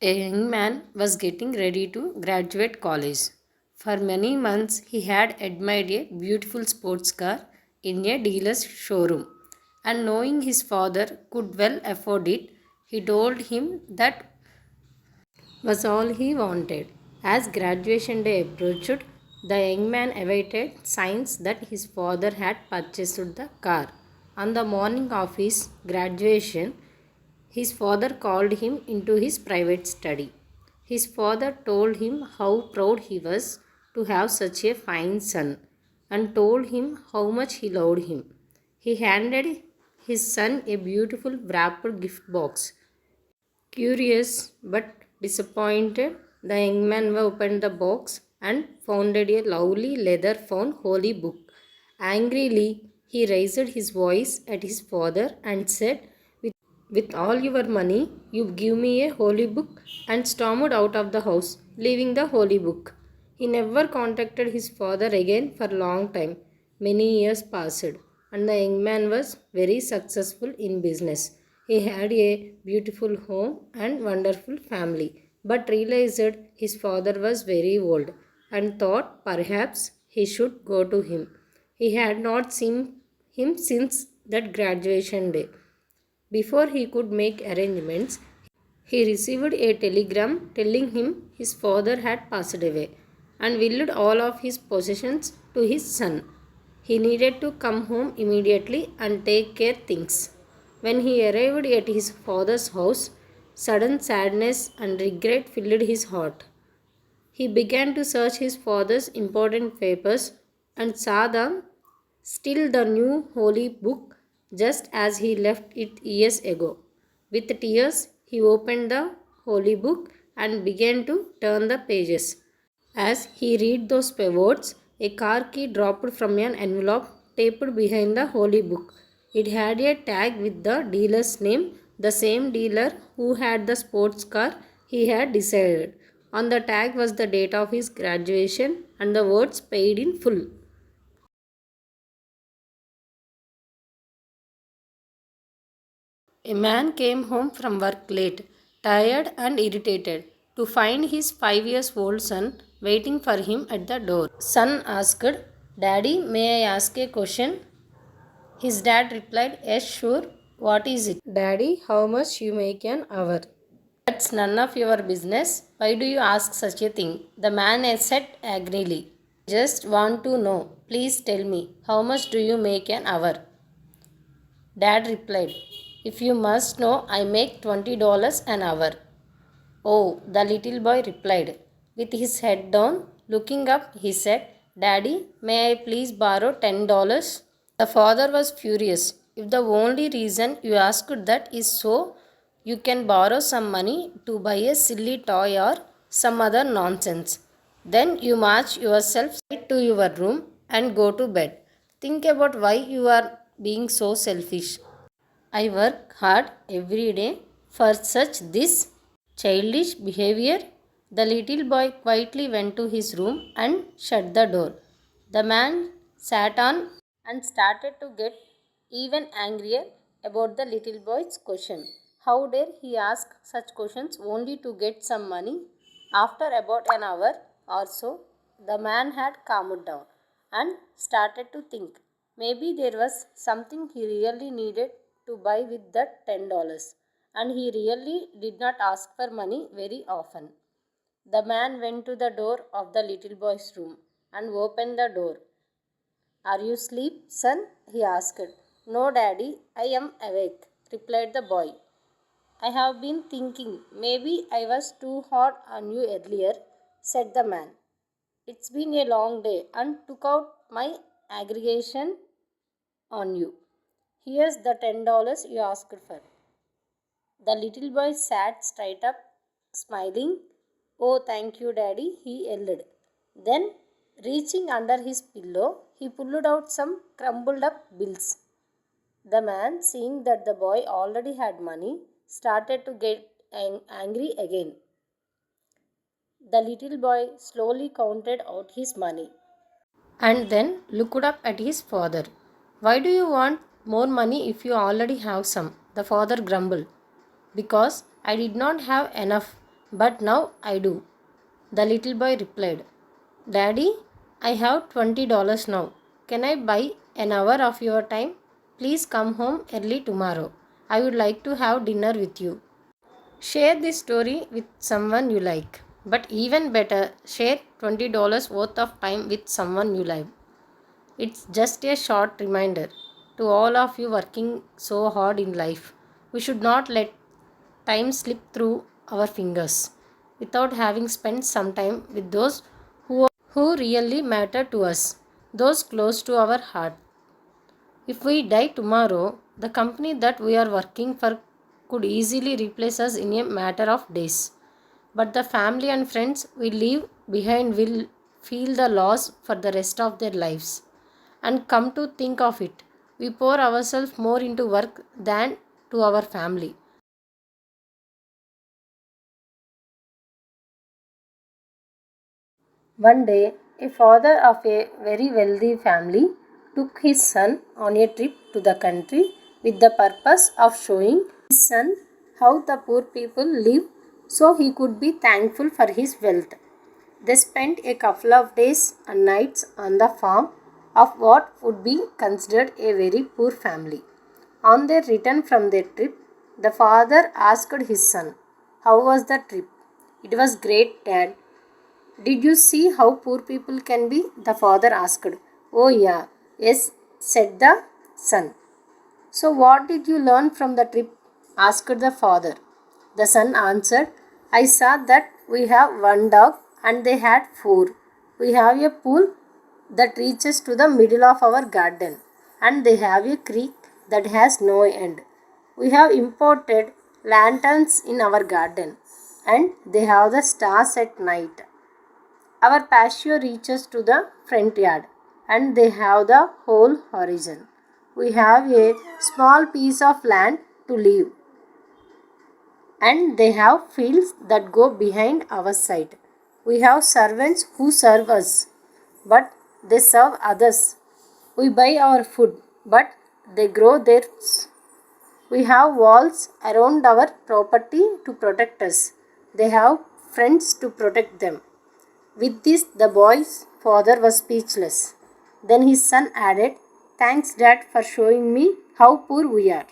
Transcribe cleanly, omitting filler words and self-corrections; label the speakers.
Speaker 1: A young man was getting ready to graduate college. For many months, he had admired a beautiful sports car in a dealer's showroom, and knowing his father could well afford it, he told him that was all he wanted. As graduation day approached, the young man awaited signs that his father had purchased the car. On the morning of his graduation, his father called him into his private study. His father told him how proud he was to have such a fine son and told him how much he loved him. He handed his son a beautiful wrapped gift box. Curious but disappointed, the young man opened the box and found a lovely leather bound holy book. Angrily, he raised his voice at his father and said, with all your money, you give me a holy book, and stormed out of the house, leaving the holy book. He never contacted his father again for a long time. Many years passed, and the young man was very successful in business. He had a beautiful home and wonderful family, but realized his father was very old and thought perhaps he should go to him. He had not seen him since that graduation day. Before he could make arrangements, he received a telegram telling him his father had passed away and willed all of his possessions to his son. He needed to come home immediately and take care things. When he arrived at his father's house, sudden sadness and regret filled his heart. He began to search his father's important papers and saw them still the new holy book just as he left it years ago. With tears, he opened the holy book and began to turn the pages. As he read those words, a car key dropped from an envelope taped behind the holy book. It had a tag with the dealer's name, the same dealer who had the sports car he had decided. On the tag was the date of his graduation and the words paid in full. A man came home from work late, tired and irritated, to find his 5 years old son waiting for him at the door. Son asked, Daddy, may I ask a question? His dad replied, Yes, sure. What is it? Daddy, how much you make an hour? That's none of your business. Why do you ask such a thing? The man said angrily. Just want to know. Please tell me, how much do you make an hour? Dad replied, If you must know, I make $20 an hour. Oh, the little boy replied. With his head down, looking up, he said, Daddy, may I please borrow $10? The father was furious. If the only reason you asked that is so you can borrow some money to buy a silly toy or some other nonsense, then you march yourself straight to your room and go to bed. Think about why you are being so selfish. I work hard every day for such this childish behavior. The little boy quietly went to his room and shut the door. The man sat on and started to get even angrier about the little boy's question. How dare he ask such questions only to get some money? After about an hour or so, the man had calmed down and started to think. Maybe there was something he really needed to buy with that $10, and he really did not ask for money very often. The man went to the door of the little boy's room and opened the door. Are you asleep, son? He asked. No, daddy, I am awake, replied the boy. I have been thinking maybe I was too hard on you earlier, said the man. It's been a long day and took out my aggregation on you. Here's the $10 you asked for. The little boy sat straight up, smiling. Oh, thank you, Daddy, he yelled. Then, reaching under his pillow, he pulled out some crumpled up bills. The man, seeing that the boy already had money, started to get angry again. The little boy slowly counted out his money and then looked up at his father. Why do you want more money if you already have some? The father grumbled. Because I did not have enough But now I do. The little boy replied, Daddy, I have $20 now. Can I buy an hour of your time? Please come home early tomorrow. I would like to have dinner with you. Share this story with someone you like. But even better, share $20 worth of time with someone you love. It's just a short reminder to all of you working so hard in life. We should not let time slip through our fingers without having spent some time with those who really matter to us, those close to our heart. If we die tomorrow, the company that we are working for could easily replace us in a matter of days. But the family and friends we leave behind will feel the loss for the rest of their lives. And come to think of it, we pour ourselves more into work than to our family. One day, a father of a very wealthy family took his son on a trip to the country with the purpose of showing his son how the poor people live so he could be thankful for his wealth. They spent a couple of days and nights on the farm of what would be considered a very poor family. On their return from their trip, the father asked his son, How was the trip? It was great, Dad. Did you see how poor people can be? The father asked. Oh, yeah, yes, said the son. So, what did you learn from the trip? Asked the father. The son answered, I saw that we have one dog and they had four. We have a pool that reaches to the middle of our garden and they have a creek that has no end. We have imported lanterns in our garden and they have the stars at night. Our patio reaches to the front yard and they have the whole horizon. We have a small piece of land to live and they have fields that go behind our side. We have servants who serve us, but they serve others. We buy our food, but they grow theirs. We have walls around our property to protect us. They have friends to protect them. With this, the boy's father was speechless. Then his son added, Thanks, Dad, for showing me how poor we are.